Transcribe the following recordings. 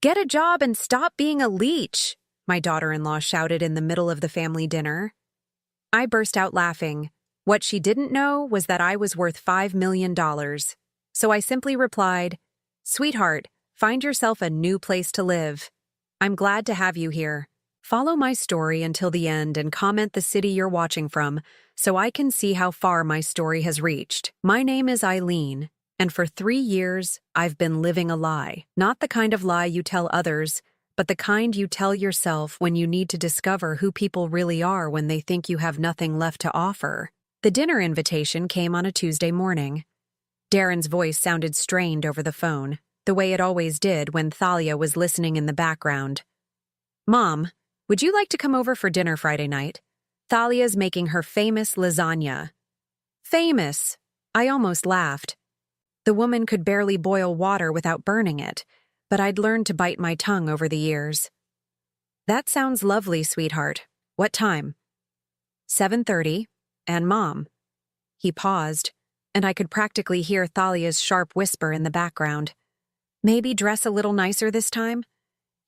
Get a job and stop being a leech, my daughter-in-law shouted in the middle of the family dinner. I burst out laughing. What she didn't know was that I was worth $5 million. So I simply replied, "Sweetheart, find yourself a new place to live. I'm glad to have you here. Follow my story until the end and comment the city you're watching from so I can see how far my story has reached. My name is Eileen, and for 3 years, I've been living a lie. Not the kind of lie you tell others, but the kind you tell yourself when you need to discover who people really are when they think you have nothing left to offer." The dinner invitation came on a Tuesday morning. Darren's voice sounded strained over the phone, the way it always did when Thalia was listening in the background. "Mom, would you like to come over for dinner Friday night? Thalia's making her famous lasagna." Famous! I almost laughed. The woman could barely boil water without burning it, but I'd learned to bite my tongue over the years. "That sounds lovely, sweetheart. What time?" 7:30, and Mom. He paused, and I could practically hear Thalia's sharp whisper in the background. "Maybe dress a little nicer this time?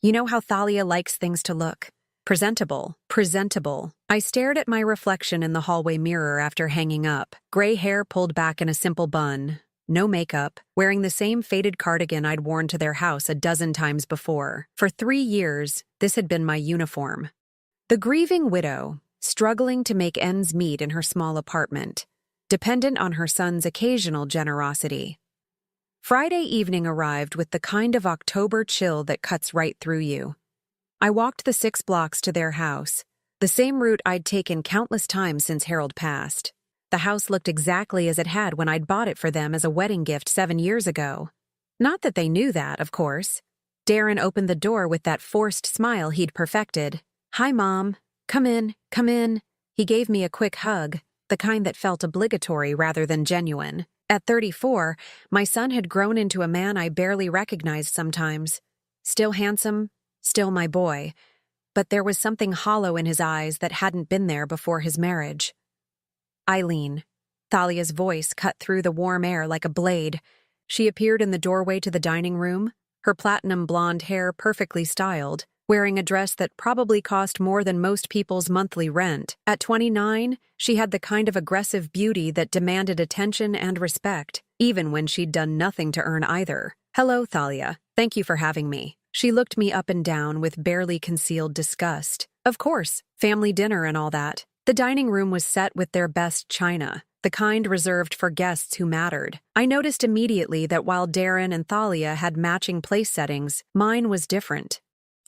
You know how Thalia likes things to look. Presentable, presentable." I stared at my reflection in the hallway mirror after hanging up, gray hair pulled back in a simple bun, no makeup, wearing the same faded cardigan I'd worn to their house a dozen times before. For 3 years, this had been my uniform. The grieving widow, struggling to make ends meet in her small apartment, dependent on her son's occasional generosity. Friday evening arrived with the kind of October chill that cuts right through you. I walked the 6 blocks to their house, the same route I'd taken countless times since Harold passed. The house looked exactly as it had when I'd bought it for them as a wedding gift 7 years ago. Not that they knew that, of course. Darren opened the door with that forced smile he'd perfected. "Hi, Mom. Come in, come in." He gave me a quick hug, the kind that felt obligatory rather than genuine. At 34, my son had grown into a man I barely recognized sometimes. Still handsome, still my boy, but there was something hollow in his eyes that hadn't been there before his marriage. "Eileen." Thalia's voice cut through the warm air like a blade. She appeared in the doorway to the dining room, her platinum blonde hair perfectly styled, wearing a dress that probably cost more than most people's monthly rent. At 29, she had the kind of aggressive beauty that demanded attention and respect, even when she'd done nothing to earn either. "Hello, Thalia. Thank you for having me." She looked me up and down with barely concealed disgust. "Of course, family dinner and all that." The dining room was set with their best china, the kind reserved for guests who mattered. I noticed immediately that while Darren and Thalia had matching place settings, mine was different.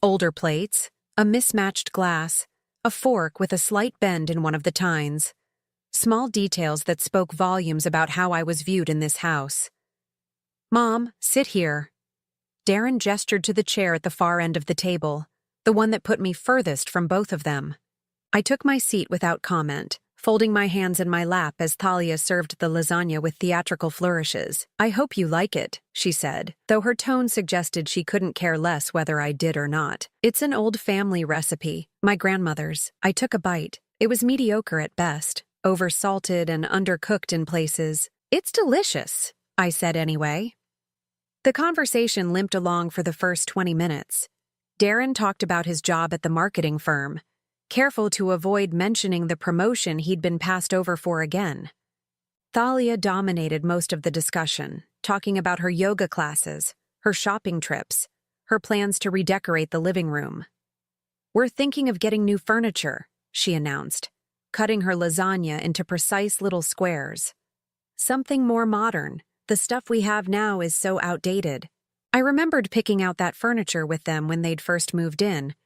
Older plates, a mismatched glass, a fork with a slight bend in one of the tines. Small details that spoke volumes about how I was viewed in this house. "Mom, sit here." Darren gestured to the chair at the far end of the table, the one that put me furthest from both of them. I took my seat without comment, folding my hands in my lap as Thalia served the lasagna with theatrical flourishes. "I hope you like it," she said, though her tone suggested she couldn't care less whether I did or not. "It's an old family recipe, my grandmother's." I took a bite. It was mediocre at best, over-salted and undercooked in places. "It's delicious," I said anyway. The conversation limped along for the first 20 minutes. Darren talked about his job at the marketing firm, careful to avoid mentioning the promotion he'd been passed over for again. Thalia dominated most of the discussion, talking about her yoga classes, her shopping trips, her plans to redecorate the living room. "We're thinking of getting new furniture," she announced, cutting her lasagna into precise little squares. "Something more modern. The stuff we have now is so outdated." I remembered picking out that furniture with them when they'd first moved in.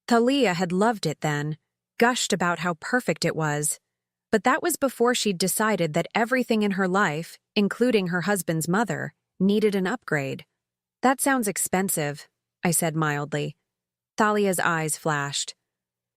Thalia had loved it then, gushed about how perfect it was, but that was before she'd decided that everything in her life, including her husband's mother, needed an upgrade. "That sounds expensive," I said mildly. Thalia's eyes flashed.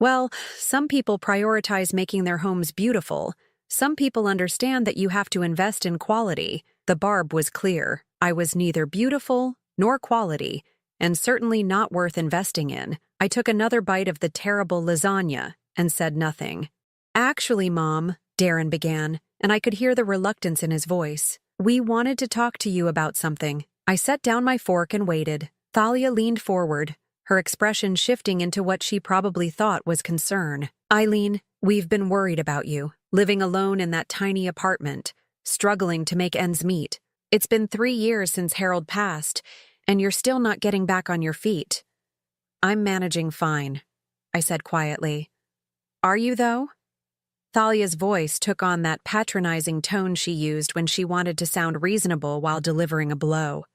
"Well, some people prioritize making their homes beautiful. Some people understand that you have to invest in quality." The barb was clear. I was neither beautiful nor quality, and certainly not worth investing in. I took another bite of the terrible lasagna and said nothing. "Actually, Mom," Darren began, and I could hear the reluctance in his voice. "We wanted to talk to you about something." I set down my fork and waited. Thalia leaned forward, her expression shifting into what she probably thought was concern. Eileen, we've been worried about you, living alone in that tiny apartment, struggling to make ends meet. It's been 3 years since Harold passed, and you're still not getting back on your feet. I'm managing fine, I said quietly. Are you, though? Thalia's voice took on that patronizing tone she used when she wanted to sound reasonable while delivering a blow.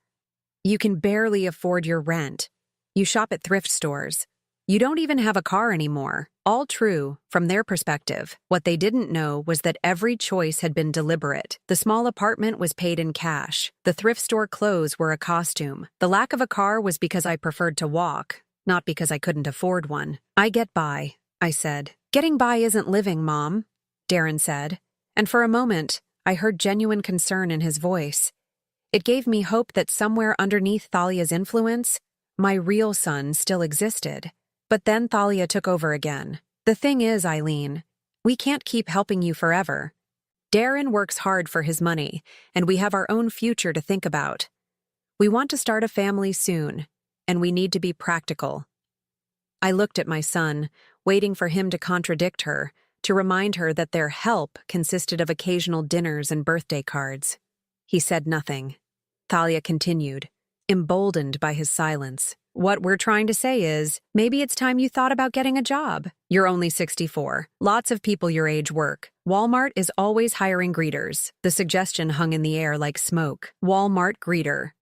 You can barely afford your rent. You shop at thrift stores. You don't even have a car anymore. All true, from their perspective. What they didn't know was that every choice had been deliberate. The small apartment was paid in cash. The thrift store clothes were a costume. The lack of a car was because I preferred to walk, not because I couldn't afford one. I get by, I said. Getting by isn't living, Mom, Darren said. And for a moment, I heard genuine concern in his voice. It gave me hope that somewhere underneath Thalia's influence, my real son still existed. But then Thalia took over again. The thing is, Eileen, we can't keep helping you forever. Darren works hard for his money, and we have our own future to think about. We want to start a family soon, and we need to be practical. I looked at my son, waiting for him to contradict her, to remind her that their help consisted of occasional dinners and birthday cards. He said nothing. Thalia continued, emboldened by his silence. What we're trying to say is, maybe it's time you thought about getting a job. You're only 64. Lots of people your age work. Walmart is always hiring greeters. The suggestion hung in the air like smoke. Walmart greeter.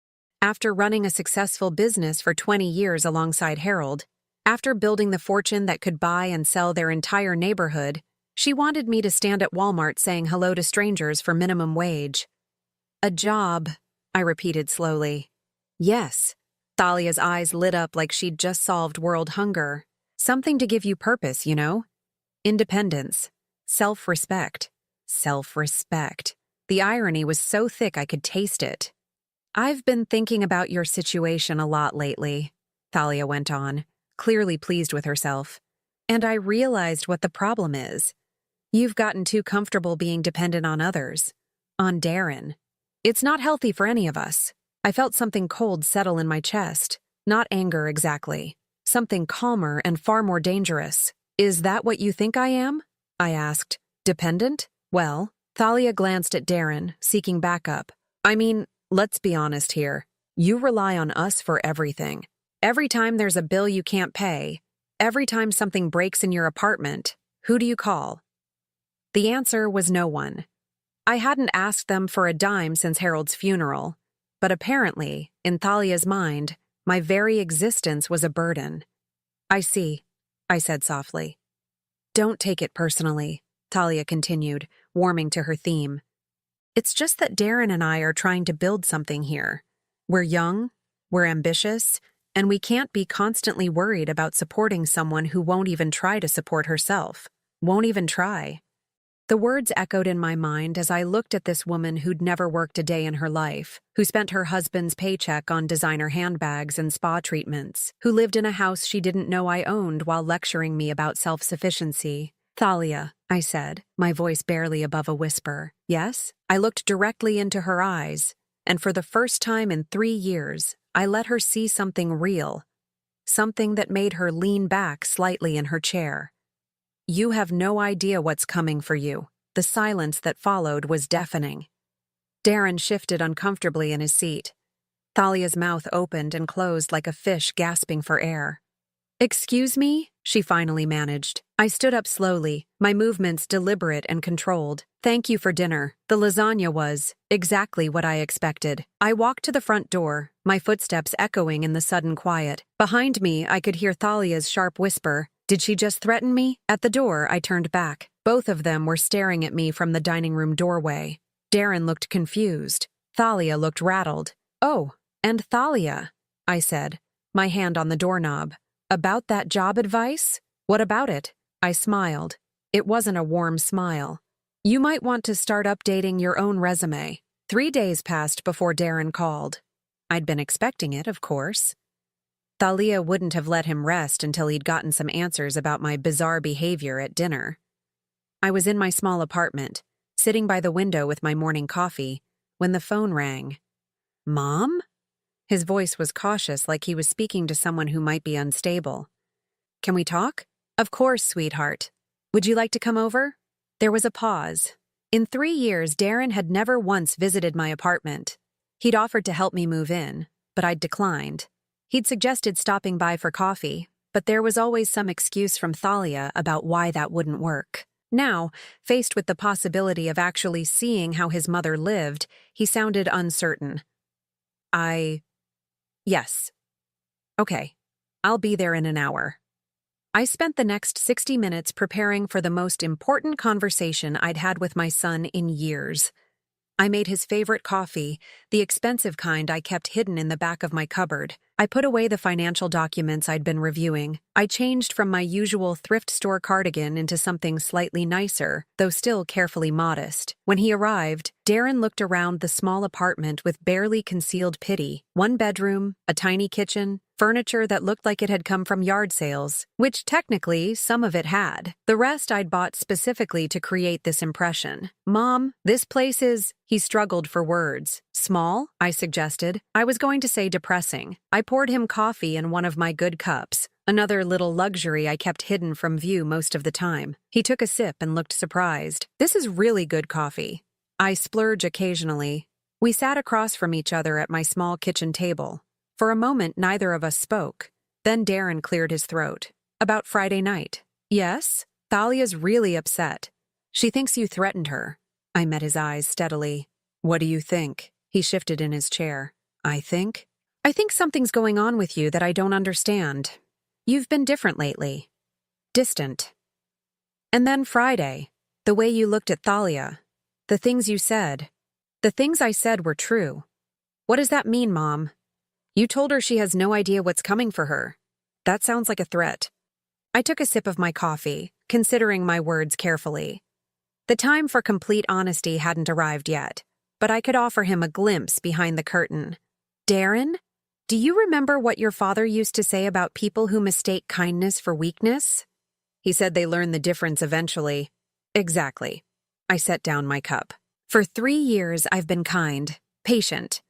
After running a successful business for 20 years alongside Harold, after building the fortune that could buy and sell their entire neighborhood, she wanted me to stand at Walmart saying hello to strangers for minimum wage. A job, I repeated slowly. Yes. Thalia's eyes lit up like she'd just solved world hunger. Something to give you purpose, you know? Independence. Self-respect. Self-respect. The irony was so thick I could taste it. I've been thinking about your situation a lot lately, Thalia went on, clearly pleased with herself. And I realized what the problem is. You've gotten too comfortable being dependent on others. On Darren. It's not healthy for any of us. I felt something cold settle in my chest. Not anger exactly. Something calmer and far more dangerous. Is that what you think I am? I asked. Dependent? Well, Thalia glanced at Darren, seeking backup. I mean, let's be honest here. You rely on us for everything. Every time there's a bill you can't pay, every time something breaks in your apartment, who do you call? The answer was no one. I hadn't asked them for a dime since Harold's funeral. But apparently, in Thalia's mind, my very existence was a burden. I see, I said softly. Don't take it personally, Thalia continued, warming to her theme. It's just that Darren and I are trying to build something here. We're young, we're ambitious, and we can't be constantly worried about supporting someone who won't even try to support herself. Won't even try. The words echoed in my mind as I looked at this woman who'd never worked a day in her life, who spent her husband's paycheck on designer handbags and spa treatments, who lived in a house she didn't know I owned while lecturing me about self-sufficiency. Thalia, I said, my voice barely above a whisper. Yes? I looked directly into her eyes, and for the first time in 3 years, I let her see something real, something that made her lean back slightly in her chair. You have no idea what's coming for you. The silence that followed was deafening. Darren shifted uncomfortably in his seat. Thalia's mouth opened and closed like a fish gasping for air. Excuse me? She finally managed. I stood up slowly, my movements deliberate and controlled. Thank you for dinner. The lasagna was exactly what I expected. I walked to the front door, my footsteps echoing in the sudden quiet. Behind me, I could hear Thalia's sharp whisper. Did she just threaten me? At the door, I turned back. Both of them were staring at me from the dining room doorway. Darren looked confused. Thalia looked rattled. Oh, and Thalia, I said, my hand on the doorknob. About that job advice? What about it? I smiled. It wasn't a warm smile. You might want to start updating your own resume. 3 days passed before Darren called. I'd been expecting it, of course. Thalia wouldn't have let him rest until he'd gotten some answers about my bizarre behavior at dinner. I was in my small apartment, sitting by the window with my morning coffee, when the phone rang. Mom? His voice was cautious, like he was speaking to someone who might be unstable. Can we talk? Of course, sweetheart. Would you like to come over? There was a pause. In 3 years, Darren had never once visited my apartment. He'd offered to help me move in, but I'd declined. He'd suggested stopping by for coffee, but there was always some excuse from Thalia about why that wouldn't work. Now, faced with the possibility of actually seeing how his mother lived, he sounded uncertain. Yes. Okay. I'll be there in an hour. I spent the next 60 minutes preparing for the most important conversation I'd had with my son in years. I made his favorite coffee, the expensive kind I kept hidden in the back of my cupboard. I put away the financial documents I'd been reviewing. I changed from my usual thrift store cardigan into something slightly nicer, though still carefully modest. When he arrived, Darren looked around the small apartment with barely concealed pity. 1 bedroom, a tiny kitchen, furniture that looked like it had come from yard sales, which technically some of it had. The rest I'd bought specifically to create this impression. Mom, this place is... He struggled for words. Small? I suggested. I was going to say depressing. I poured him coffee in one of my good cups, another little luxury I kept hidden from view most of the time. He took a sip and looked surprised. This is really good coffee. I splurge occasionally. We sat across from each other at my small kitchen table. For a moment, neither of us spoke. Then Darren cleared his throat. About Friday night. Yes? Thalia's really upset. She thinks you threatened her. I met his eyes steadily. What do you think? He shifted in his chair. I think something's going on with you that I don't understand. You've been different lately. Distant. And then Friday. The way you looked at Thalia. The things you said. The things I said were true. What does that mean, Mom? You told her she has no idea what's coming for her. That sounds like a threat. I took a sip of my coffee, considering my words carefully. The time for complete honesty hadn't arrived yet, but I could offer him a glimpse behind the curtain. Darren, do you remember what your father used to say about people who mistake kindness for weakness? He said they learn the difference eventually. Exactly. I set down my cup. For 3 years, I've been kind, patient.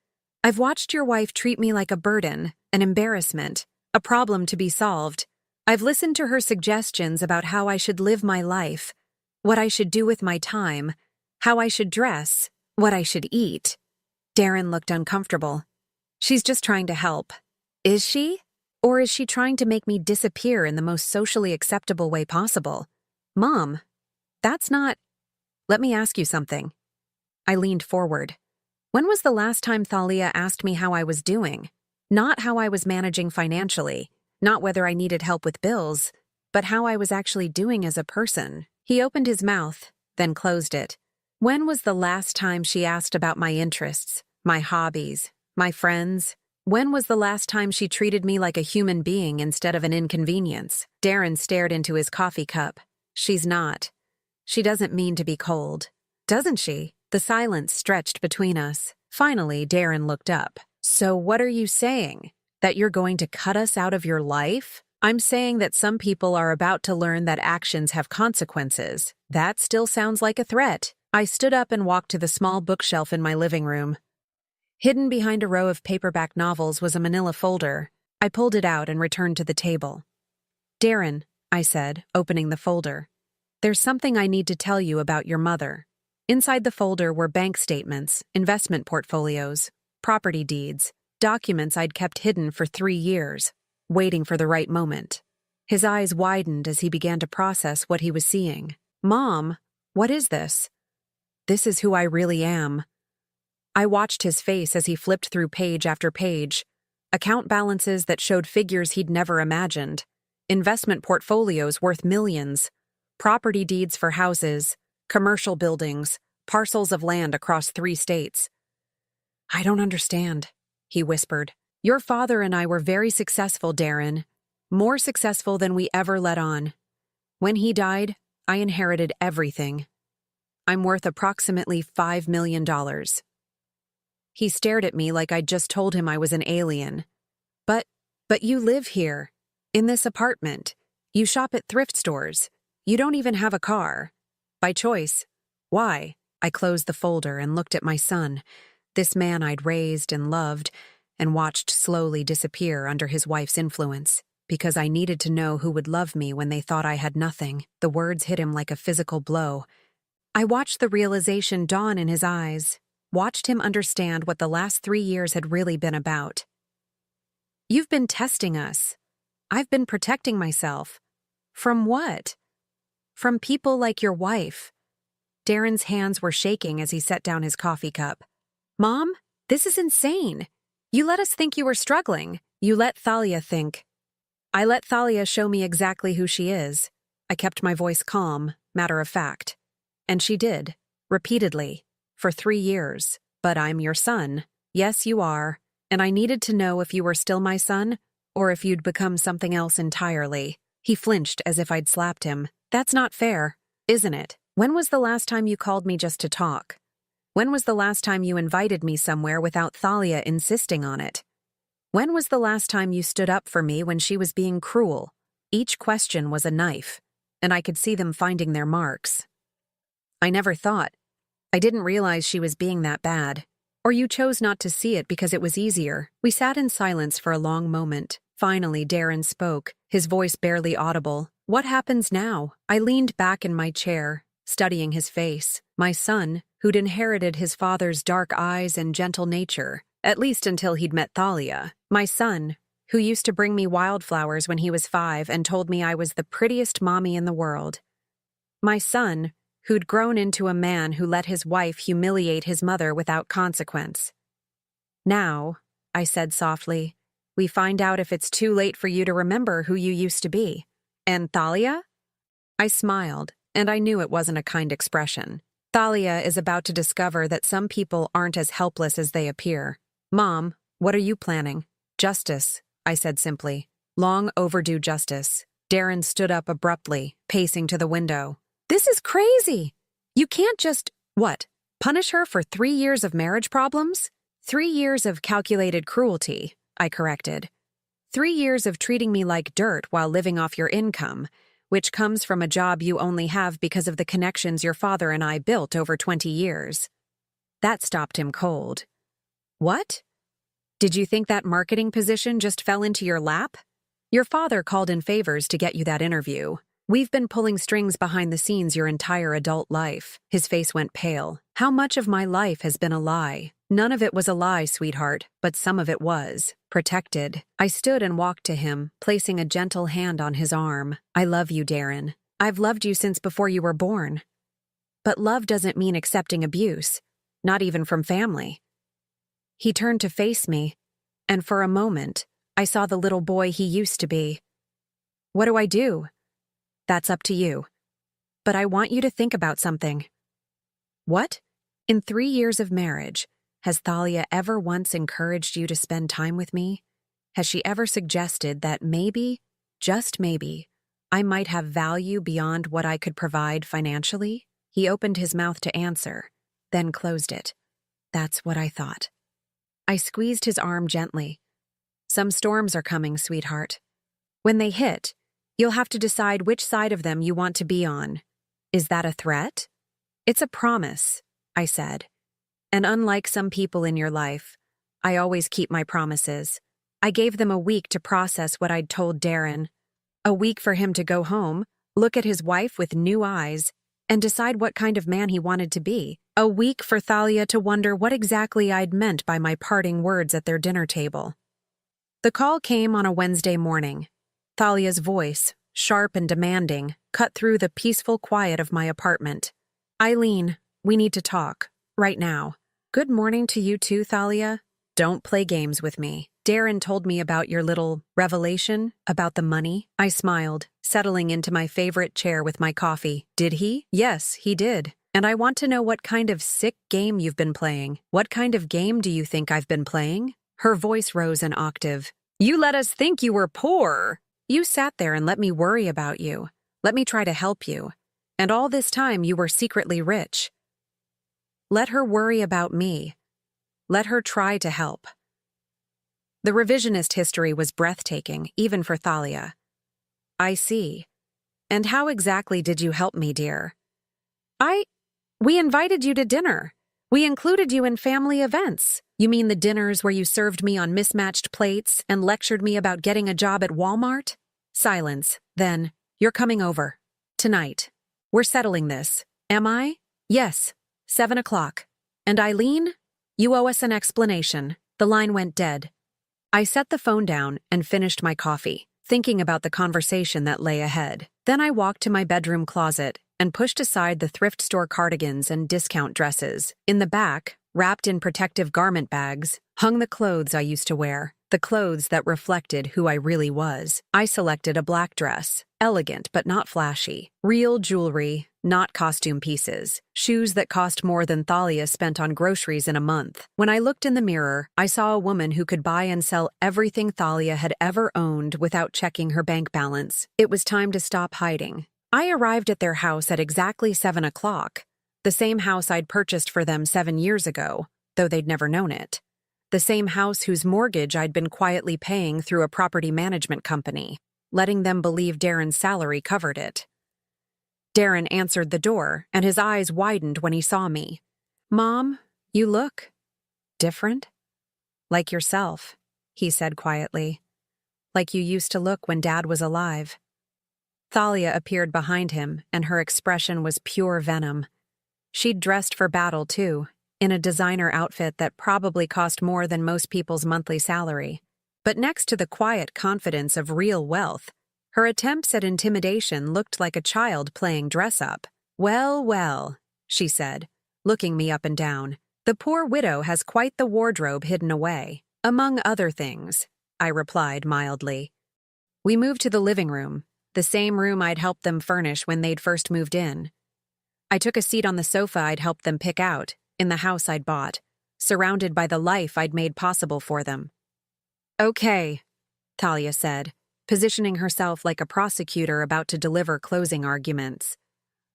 I've watched your wife treat me like a burden, an embarrassment, a problem to be solved. I've listened to her suggestions about how I should live my life, what I should do with my time, how I should dress, what I should eat. Darren looked uncomfortable. She's just trying to help. Is she? Or is she trying to make me disappear in the most socially acceptable way possible? Mom, that's not... Let me ask you something. I leaned forward. When was the last time Thalia asked me how I was doing? Not how I was managing financially, not whether I needed help with bills, but how I was actually doing as a person. He opened his mouth, then closed it. When was the last time she asked about my interests, my hobbies, my friends? When was the last time she treated me like a human being instead of an inconvenience? Darren stared into his coffee cup. She's not. She doesn't mean to be cold. Doesn't she? The silence stretched between us. Finally, Darren looked up. So what are you saying? That you're going to cut us out of your life? I'm saying that some people are about to learn that actions have consequences. That still sounds like a threat. I stood up and walked to the small bookshelf in my living room. Hidden behind a row of paperback novels was a manila folder. I pulled it out and returned to the table. Darren, I said, opening the folder. There's something I need to tell you about your mother. Inside the folder were bank statements, investment portfolios, property deeds, documents I'd kept hidden for 3 years, waiting for the right moment. His eyes widened as he began to process what he was seeing. Mom, what is this? This is who I really am. I watched his face as he flipped through page after page, account balances that showed figures he'd never imagined, investment portfolios worth millions, property deeds for houses, commercial buildings, parcels of land across 3 states. I don't understand, he whispered. Your father and I were very successful, Darren. More successful than we ever let on. When he died, I inherited everything. I'm worth approximately $5 million. He stared at me like I'd just told him I was an alien. But you live here, in this apartment. You shop at thrift stores. You don't even have a car. By choice. Why? I closed the folder and looked at my son, this man I'd raised and loved, and watched slowly disappear under his wife's influence. Because I needed to know who would love me when they thought I had nothing. The words hit him like a physical blow. I watched the realization dawn in his eyes, watched him understand what the last 3 years had really been about. You've been testing us. I've been protecting myself. From what? From people like your wife. Darren's hands were shaking as he set down his coffee cup. Mom, this is insane. You let us think you were struggling. You let Thalia think. I let Thalia show me exactly who she is. I kept my voice calm, matter of fact. And she did, repeatedly, for 3 years. But I'm your son. Yes, you are. And I needed to know if you were still my son, or if you'd become something else entirely. He flinched as if I'd slapped him. That's not fair, isn't it? When was the last time you called me just to talk? When was the last time you invited me somewhere without Thalia insisting on it? When was the last time you stood up for me when she was being cruel? Each question was a knife, and I could see them finding their marks. I never thought. I didn't realize she was being that bad. Or you chose not to see it because it was easier. We sat in silence for a long moment. Finally, Darren spoke, his voice barely audible. What happens now? I leaned back in my chair, studying his face. My son, who'd inherited his father's dark eyes and gentle nature, at least until he'd met Thalia. My son, who used to bring me wildflowers when he was 5 and told me I was the prettiest mommy in the world. My son, who'd grown into a man who let his wife humiliate his mother without consequence. Now, I said softly, we find out if it's too late for you to remember who you used to be. And Thalia? I smiled, and I knew it wasn't a kind expression. Thalia is about to discover that some people aren't as helpless as they appear. Mom, what are you planning? Justice, I said simply. Long overdue justice. Darren stood up abruptly, pacing to the window. This is crazy! You can't just, what, punish her for 3 years of marriage problems? 3 years of calculated cruelty, I corrected. 3 years of treating me like dirt while living off your income, which comes from a job you only have because of the connections your father and I built over 20 years. That stopped him cold. What? Did you think that marketing position just fell into your lap? Your father called in favors to get you that interview. We've been pulling strings behind the scenes your entire adult life. His face went pale. How much of my life has been a lie? None of it was a lie, sweetheart, but some of it was. Protected. I stood and walked to him, placing a gentle hand on his arm. I love you, Darren. I've loved you since before you were born. But love doesn't mean accepting abuse, not even from family. He turned to face me, and for a moment, I saw the little boy he used to be. What do I do? That's up to you. But I want you to think about something. What? In 3 years of marriage, has Thalia ever once encouraged you to spend time with me? Has she ever suggested that maybe, just maybe, I might have value beyond what I could provide financially? He opened his mouth to answer, then closed it. That's what I thought. I squeezed his arm gently. Some storms are coming, sweetheart. When they hit, you'll have to decide which side of them you want to be on. Is that a threat? It's a promise, I said. And unlike some people in your life, I always keep my promises. I gave them a week to process what I'd told Darren. A week for him to go home, look at his wife with new eyes, and decide what kind of man he wanted to be. A week for Thalia to wonder what exactly I'd meant by my parting words at their dinner table. The call came on a Wednesday morning. Thalia's voice, sharp and demanding, cut through the peaceful quiet of my apartment. Eileen, we need to talk, right now. Good morning to you too, Thalia. Don't play games with me. Darren told me about your little revelation about the money. I smiled, settling into my favorite chair with my coffee. Did he? Yes, he did. And I want to know what kind of sick game you've been playing. What kind of game do you think I've been playing? Her voice rose an octave. You let us think you were poor. You sat there and let me worry about you. Let me try to help you. And all this time you were secretly rich. Let her worry about me. Let her try to help. The revisionist history was breathtaking, even for Thalia. I see. And how exactly did you help me, dear? We invited you to dinner. We included you in family events. You mean the dinners where you served me on mismatched plates and lectured me about getting a job at Walmart? Silence. Then, you're coming over. Tonight. We're settling this. Am I? Yes. 7 o'clock. And Eileen? You owe us an explanation. The line went dead. I set the phone down and finished my coffee, thinking about the conversation that lay ahead. Then I walked to my bedroom closet and pushed aside the thrift store cardigans and discount dresses. In the back, wrapped in protective garment bags, hung the clothes I used to wear, the clothes that reflected who I really was. I selected a black dress, elegant but not flashy, real jewelry, not costume pieces, shoes that cost more than Thalia spent on groceries in a month. When I looked in the mirror, I saw a woman who could buy and sell everything Thalia had ever owned without checking her bank balance. It was time to stop hiding. I arrived at their house at exactly 7 o'clock, the same house I'd purchased for them 7 years ago, though they'd never known it. The same house whose mortgage I'd been quietly paying through a property management company, letting them believe Darren's salary covered it. Darren answered the door, and his eyes widened when he saw me. "Mom, you look different. Like yourself," he said quietly. "Like you used to look when Dad was alive." Thalia appeared behind him, and her expression was pure venom. She'd dressed for battle, too, in a designer outfit that probably cost more than most people's monthly salary. But next to the quiet confidence of real wealth, her attempts at intimidation looked like a child playing dress-up. "Well, well," she said, looking me up and down. "The poor widow has quite the wardrobe hidden away. Among other things," I replied mildly. We moved to the living room, the same room I'd helped them furnish when they'd first moved in. I took a seat on the sofa I'd helped them pick out, in the house I'd bought, surrounded by the life I'd made possible for them. "Okay," Thalia said, positioning herself like a prosecutor about to deliver closing arguments.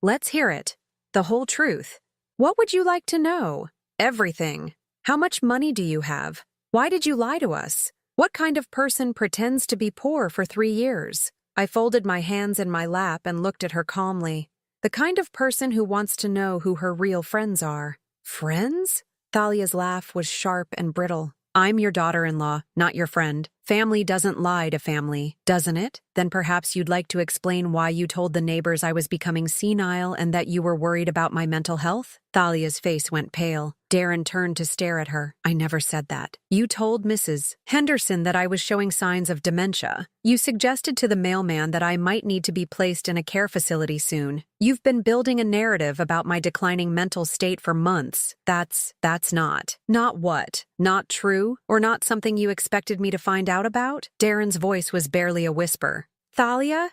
"Let's hear it. The whole truth. What would you like to know? Everything. How much money do you have? Why did you lie to us? What kind of person pretends to be poor for 3 years?" I folded my hands in my lap and looked at her calmly. The kind of person who wants to know who her real friends are. "Friends?" Thalia's laugh was sharp and brittle. "I'm your daughter-in-law, not your friend. Family doesn't lie to family, doesn't it? Then perhaps you'd like to explain why you told the neighbors I was becoming senile and that you were worried about my mental health?" Thalia's face went pale. Darren turned to stare at her. "I never said that. You told Mrs. Henderson that I was showing signs of dementia. You suggested to the mailman that I might need to be placed in a care facility soon. You've been building a narrative about my declining mental state for months. That's not. Not what? Not true? Or not something you expected me to find out about?" Darren's voice was barely a whisper. "Thalia?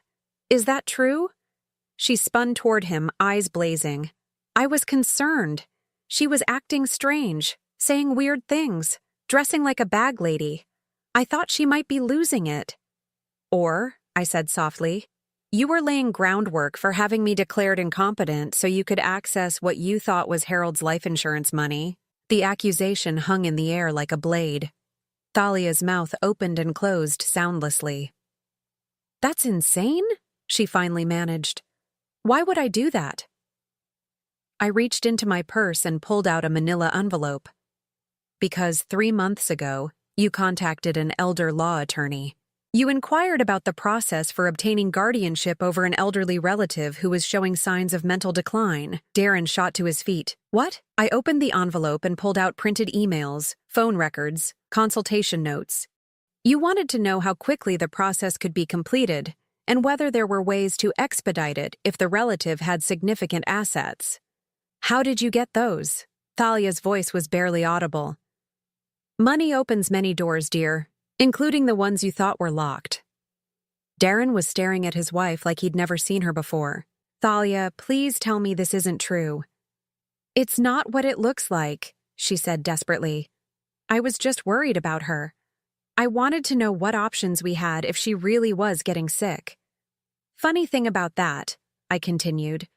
Is that true?" She spun toward him, eyes blazing. I was concerned. She was acting strange, saying weird things, dressing like a bag lady. I thought she might be losing it. "Or," I said softly, "you were laying groundwork for having me declared incompetent so you could access what you thought was Harold's life insurance money." The accusation hung in the air like a blade. Thalia's mouth opened and closed soundlessly. "That's insane," she finally managed. "Why would I do that?" I reached into my purse and pulled out a manila envelope. "Because 3 months ago, you contacted an elder law attorney. You inquired about the process for obtaining guardianship over an elderly relative who was showing signs of mental decline." Darren shot to his feet. "What?" I opened the envelope and pulled out printed emails, phone records, consultation notes. "You wanted to know how quickly the process could be completed and whether there were ways to expedite it if the relative had significant assets. How did you get those?" Thalia's voice was barely audible. "Money opens many doors, dear, including the ones you thought were locked." Darren was staring at his wife like he'd never seen her before. "Thalia, please tell me this isn't true." "It's not what it looks like," she said desperately. "I was just worried about her. I wanted to know what options we had if she really was getting sick." "Funny thing about that," I continued.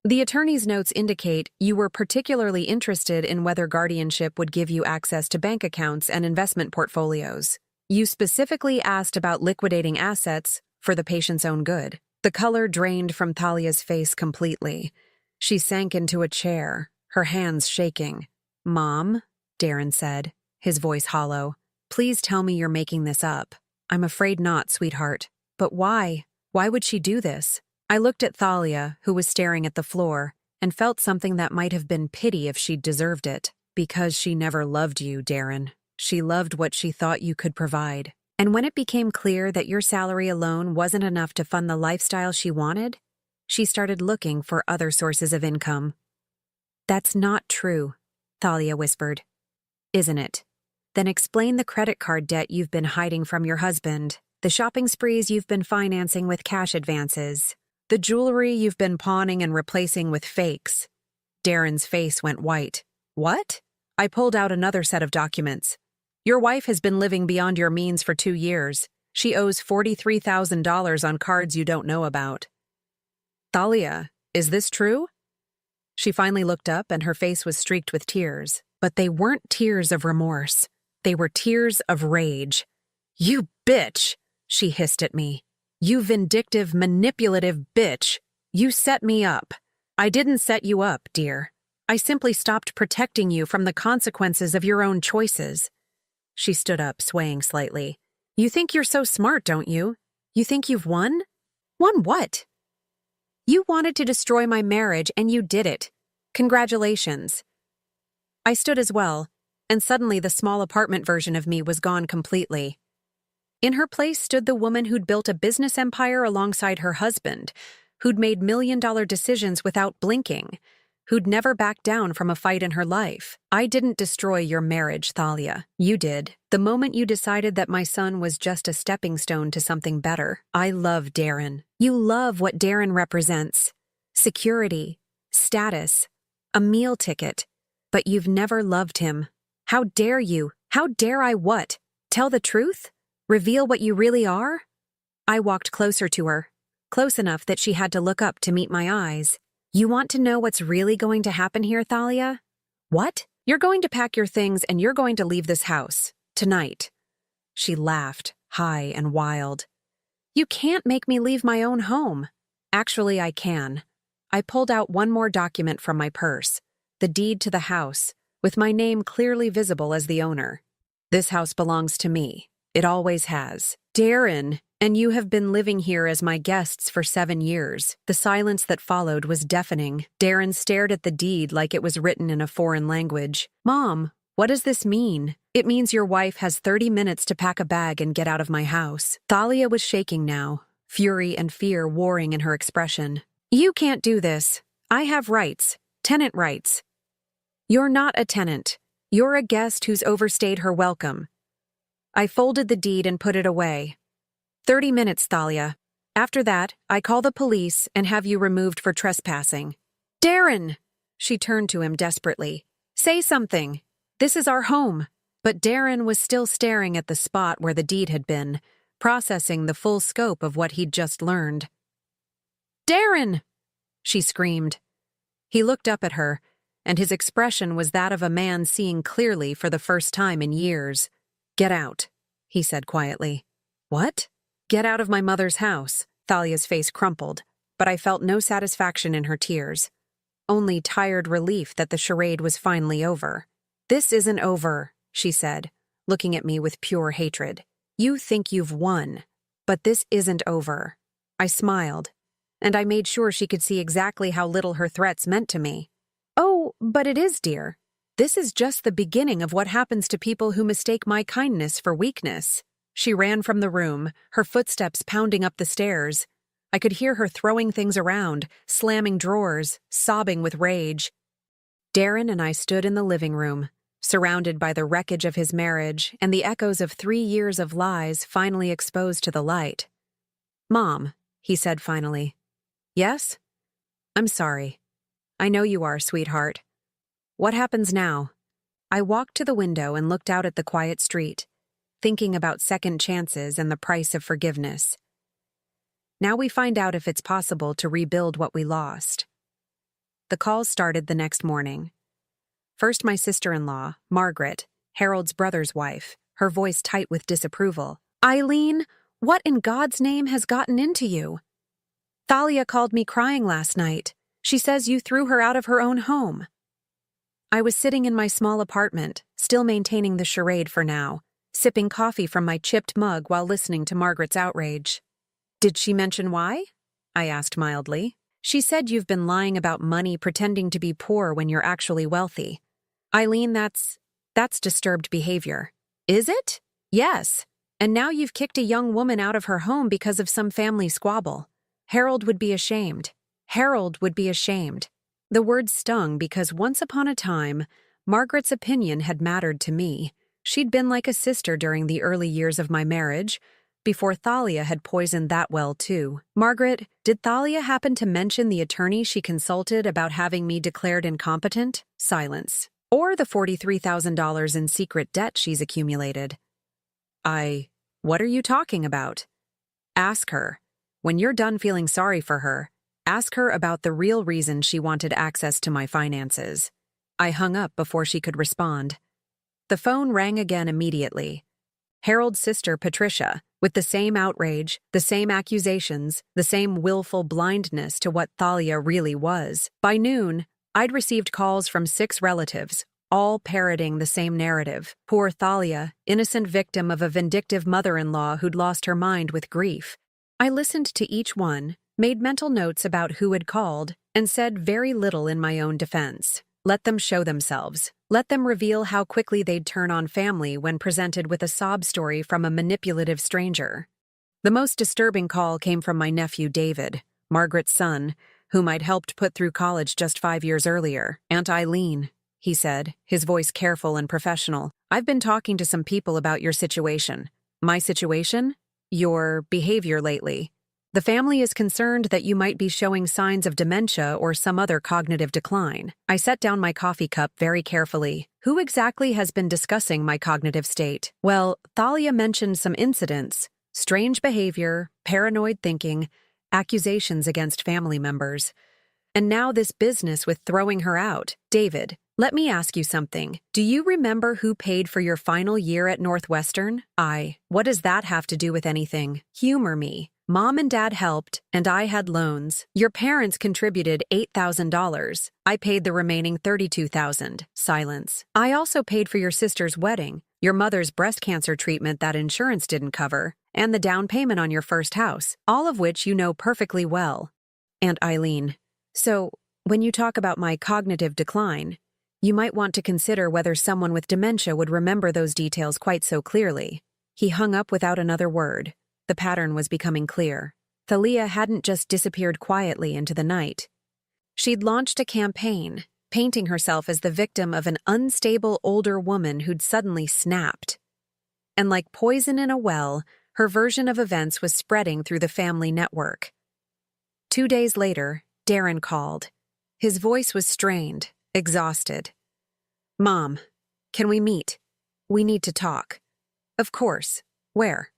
"The attorney's notes indicate you were particularly interested in whether guardianship would give you access to bank accounts and investment portfolios. You specifically asked about liquidating assets for the patient's own good." The color drained from Thalia's face completely. She sank into a chair, her hands shaking. "Mom," Darren said, his voice hollow. Please tell me you're making this up. I'm afraid not, sweetheart. But why? Why would she do this? I looked at Thalia, who was staring at the floor, and felt something that might have been pity if she'd deserved it. Because she never loved you, Darren. She loved what she thought you could provide. And when it became clear that your salary alone wasn't enough to fund the lifestyle she wanted, she started looking for other sources of income. That's not true, Thalia whispered. Isn't it? Then explain the credit card debt you've been hiding from your husband, the shopping sprees you've been financing with cash advances, the jewelry you've been pawning and replacing with fakes. Darren's face went white. What? I pulled out another set of documents. Your wife has been living beyond your means for 2 years. She owes $43,000 on cards you don't know about. Thalia, is this true? She finally looked up and her face was streaked with tears. But they weren't tears of remorse. They were tears of rage. You bitch, she hissed at me. You vindictive, manipulative bitch. You set me up. I didn't set you up, dear. I simply stopped protecting you from the consequences of your own choices. She stood up, swaying slightly. You think you're so smart, don't you? You think you've won? Won what? You wanted to destroy my marriage, and you did it. Congratulations. I stood as well, and suddenly the small apartment version of me was gone completely. In her place stood the woman who'd built a business empire alongside her husband, who'd made million-dollar decisions without blinking, who'd never backed down from a fight in her life. I didn't destroy your marriage, Thalia. You did. The moment you decided that my son was just a stepping stone to something better. I love Darren. You love what Darren represents. Security, status, a meal ticket. But you've never loved him. How dare you? How dare I what? Tell the truth? Reveal what you really are? I walked closer to her, close enough that she had to look up to meet my eyes. You want to know what's really going to happen here, Thalia? What? You're going to pack your things and you're going to leave this house. Tonight. She laughed, high and wild. You can't make me leave my own home. Actually, I can. I pulled out one more document from my purse. The deed to the house, with my name clearly visible as the owner. This house belongs to me. It always has. Darren, and you have been living here as my guests for 7 years. The silence that followed was deafening. Darren stared at the deed like it was written in a foreign language. Mom, what does this mean? It means your wife has 30 minutes to pack a bag and get out of my house. Thalia was shaking now, fury and fear warring in her expression. You can't do this. I have rights. Tenant rights. You're not a tenant. You're a guest who's overstayed her welcome. I folded the deed and put it away. 30 minutes, Thalia. After that, I call the police and have you removed for trespassing. Darren! She turned to him desperately. Say something. This is our home. But Darren was still staring at the spot where the deed had been, processing the full scope of what he'd just learned. Darren! She screamed. He looked up at her, and his expression was that of a man seeing clearly for the first time in years. Get out, he said quietly. What? Get out of my mother's house. Thalia's face crumpled, but I felt no satisfaction in her tears. Only tired relief that the charade was finally over. This isn't over, she said, looking at me with pure hatred. You think you've won, but this isn't over. I smiled, and I made sure she could see exactly how little her threats meant to me. Oh, but it is, dear. This is just the beginning of what happens to people who mistake my kindness for weakness. She ran from the room, her footsteps pounding up the stairs. I could hear her throwing things around, slamming drawers, sobbing with rage. Darren and I stood in the living room, surrounded by the wreckage of his marriage and the echoes of 3 years of lies finally exposed to the light. Mom, he said finally. Yes? I'm sorry. I know you are, sweetheart. What happens now? I walked to the window and looked out at the quiet street, thinking about second chances and the price of forgiveness. Now we find out if it's possible to rebuild what we lost. The calls started the next morning. First my sister-in-law, Margaret, Harold's brother's wife, her voice tight with disapproval. Eileen, what in God's name has gotten into you? Thalia called me crying last night. She says you threw her out of her own home. I was sitting in my small apartment, still maintaining the charade for now, sipping coffee from my chipped mug while listening to Margaret's outrage. Did she mention why? I asked mildly. She said you've been lying about money, pretending to be poor when you're actually wealthy. Eileen, that's disturbed behavior. Is it? Yes. And now you've kicked a young woman out of her home because of some family squabble. Harold would be ashamed. Harold would be ashamed. The word stung because once upon a time, Margaret's opinion had mattered to me. She'd been like a sister during the early years of my marriage, before Thalia had poisoned that well too. Margaret, did Thalia happen to mention the attorney she consulted about having me declared incompetent? Silence. Or the $43,000 in secret debt she's accumulated? What are you talking about? Ask her. When you're done feeling sorry for her, ask her about the real reason she wanted access to my finances. I hung up before she could respond. The phone rang again immediately. Harold's sister, Patricia, with the same outrage, the same accusations, the same willful blindness to what Thalia really was. By noon, I'd received calls from 6 relatives, all parroting the same narrative. Poor Thalia, innocent victim of a vindictive mother-in-law who'd lost her mind with grief. I listened to each one, made mental notes about who had called, and said very little in my own defense. Let them show themselves. Let them reveal how quickly they'd turn on family when presented with a sob story from a manipulative stranger. The most disturbing call came from my nephew David, Margaret's son, whom I'd helped put through college just 5 years earlier. Aunt Eileen, he said, his voice careful and professional. I've been talking to some people about your situation. My situation? Your behavior lately. The family is concerned that you might be showing signs of dementia or some other cognitive decline. I set down my coffee cup very carefully. Who exactly has been discussing my cognitive state? Well, Thalia mentioned some incidents, strange behavior, paranoid thinking, accusations against family members. And now this business with throwing her out. David, let me ask you something. Do you remember who paid for your final year at Northwestern? What does that have to do with anything? Humor me. Mom and Dad helped, and I had loans. Your parents contributed $8,000. I paid the remaining $32,000. Silence. I also paid for your sister's wedding, your mother's breast cancer treatment that insurance didn't cover, and the down payment on your first house, all of which you know perfectly well. Aunt Eileen, so when you talk about my cognitive decline, you might want to consider whether someone with dementia would remember those details quite so clearly. He hung up without another word. The pattern was becoming clear. Thalia hadn't just disappeared quietly into the night. She'd launched a campaign, painting herself as the victim of an unstable older woman who'd suddenly snapped. And like poison in a well, her version of events was spreading through the family network. 2 days later, Darren called. His voice was strained, exhausted. Mom, can we meet? We need to talk. Of course. Where?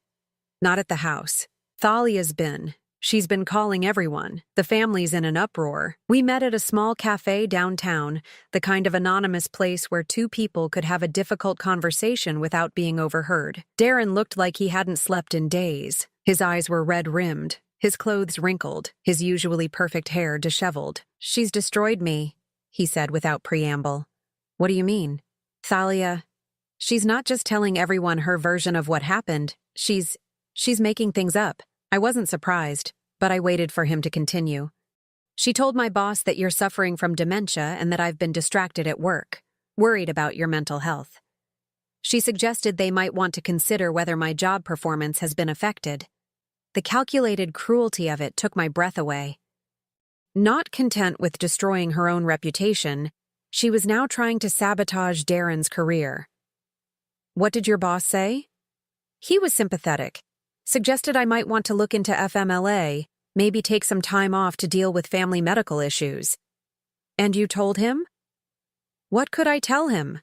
Not at the house. Thalia's been. She's been calling everyone. The family's in an uproar. We met at a small cafe downtown, the kind of anonymous place where 2 people could have a difficult conversation without being overheard. Darren looked like he hadn't slept in days. His eyes were red-rimmed, his clothes wrinkled, his usually perfect hair disheveled. She's destroyed me, he said without preamble. What do you mean? Thalia, she's not just telling everyone her version of what happened. She's making things up. I wasn't surprised, but I waited for him to continue. She told my boss that you're suffering from dementia and that I've been distracted at work, worried about your mental health. She suggested they might want to consider whether my job performance has been affected. The calculated cruelty of it took my breath away. Not content with destroying her own reputation, she was now trying to sabotage Darren's career. What did your boss say? He was sympathetic. Suggested I might want to look into FMLA, maybe take some time off to deal with family medical issues. And you told him? What could I tell him?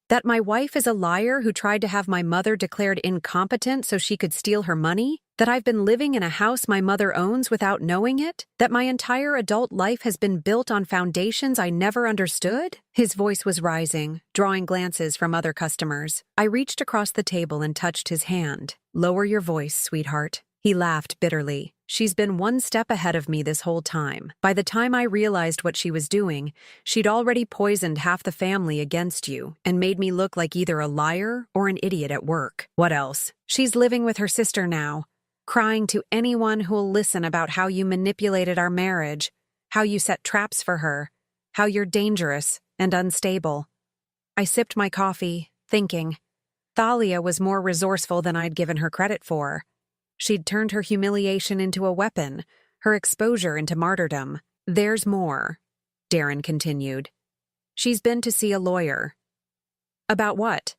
That my wife is a liar who tried to have my mother declared incompetent so she could steal her money? That I've been living in a house my mother owns without knowing it? That my entire adult life has been built on foundations I never understood? His voice was rising, drawing glances from other customers. I reached across the table and touched his hand. Lower your voice, sweetheart. He laughed bitterly. She's been one step ahead of me this whole time. By the time I realized what she was doing, she'd already poisoned half the family against you and made me look like either a liar or an idiot at work. What else? She's living with her sister now, crying to anyone who'll listen about how you manipulated our marriage, how you set traps for her, how you're dangerous and unstable. I sipped my coffee, thinking. Thalia was more resourceful than I'd given her credit for. She'd turned her humiliation into a weapon, her exposure into martyrdom. There's more, Darren continued. She's been to see a lawyer. About what?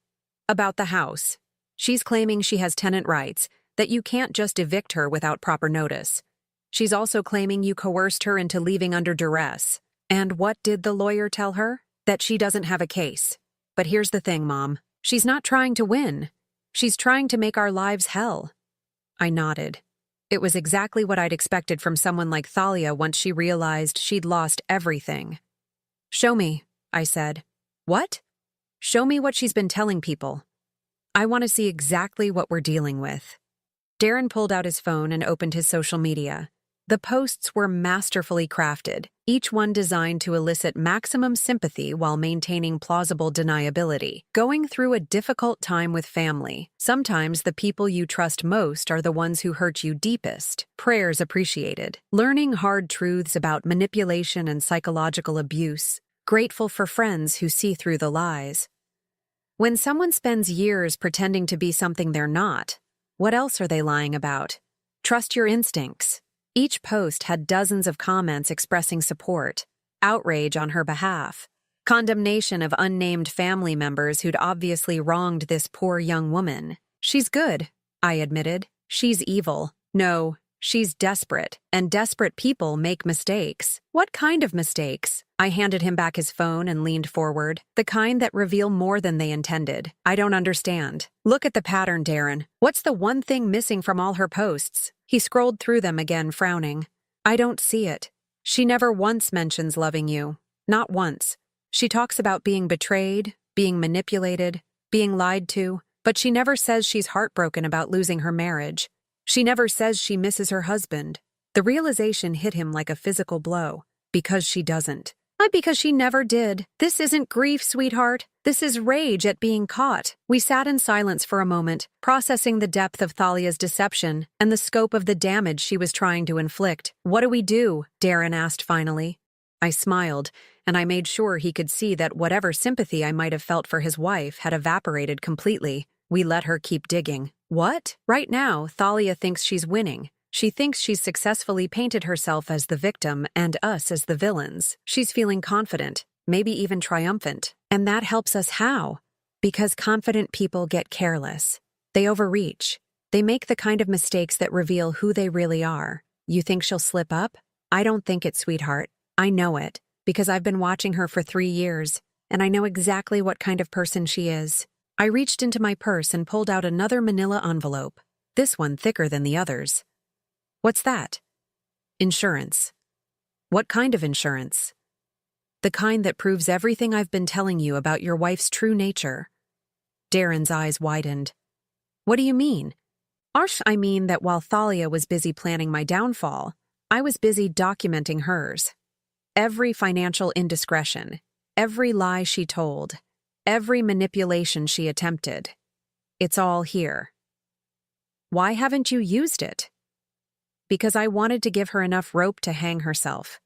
About the house. She's claiming she has tenant rights, that you can't just evict her without proper notice. She's also claiming you coerced her into leaving under duress. And what did the lawyer tell her? That she doesn't have a case. But here's the thing, Mom. She's not trying to win. She's trying to make our lives hell. I nodded. It was exactly what I'd expected from someone like Thalia once she realized she'd lost everything. Show me, I said. What? Show me what she's been telling people. I want to see exactly what we're dealing with. Darren pulled out his phone and opened his social media. The posts were masterfully crafted, each one designed to elicit maximum sympathy while maintaining plausible deniability. Going through a difficult time with family. Sometimes the people you trust most are the ones who hurt you deepest. Prayers appreciated. Learning hard truths about manipulation and psychological abuse. Grateful for friends who see through the lies. When someone spends years pretending to be something they're not, what else are they lying about? Trust your instincts. Each post had dozens of comments expressing support, outrage on her behalf, condemnation of unnamed family members who'd obviously wronged this poor young woman. She's good, I admitted. She's evil. No, she's desperate, and desperate people make mistakes. What kind of mistakes? I handed him back his phone and leaned forward. The kind that reveal more than they intended. I don't understand. Look at the pattern, Darren. What's the one thing missing from all her posts? He scrolled through them again, frowning. I don't see it. She never once mentions loving you. Not once. She talks about being betrayed, being manipulated, being lied to, but she never says she's heartbroken about losing her marriage. She never says she misses her husband. The realization hit him like a physical blow. Because she doesn't. Not because she never did. This isn't grief, sweetheart. This is rage at being caught. We sat in silence for a moment, processing the depth of Thalia's deception and the scope of the damage she was trying to inflict. What do we do? Darren asked finally. I smiled, and I made sure he could see that whatever sympathy I might have felt for his wife had evaporated completely. We let her keep digging. What? Right now, Thalia thinks she's winning. She thinks she's successfully painted herself as the victim and us as the villains. She's feeling confident, maybe even triumphant. And that helps us how? Because confident people get careless. They overreach. They make the kind of mistakes that reveal who they really are. You think she'll slip up? I don't think it, sweetheart. I know it, because I've been watching her for 3 years, and I know exactly what kind of person she is. I reached into my purse and pulled out another manila envelope, this one thicker than the others. What's that? Insurance. What kind of insurance? The kind that proves everything I've been telling you about your wife's true nature. Darren's eyes widened. What do you mean? I mean that while Thalia was busy planning my downfall, I was busy documenting hers. Every financial indiscretion, every lie she told, every manipulation she attempted. It's all here. Why haven't you used it? Because I wanted to give her enough rope to hang herself.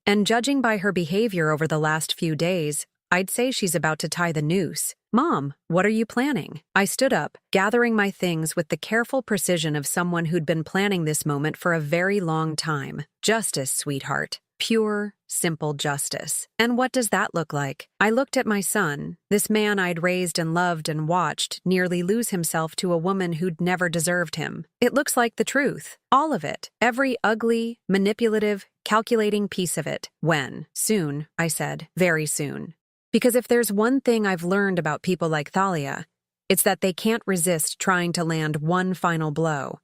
And judging by her behavior over the last few days, I'd say she's about to tie the noose. Mom, what are you planning? I stood up, gathering my things with the careful precision of someone who'd been planning this moment for a very long time. Justice, sweetheart. Pure, simple justice. And what does that look like? I looked at my son, this man I'd raised and loved and watched nearly lose himself to a woman who'd never deserved him. It looks like the truth. All of it. Every ugly, manipulative, calculating piece of it. When? Soon, I said. Very soon. Because if there's one thing I've learned about people like Thalia, it's that they can't resist trying to land one final blow.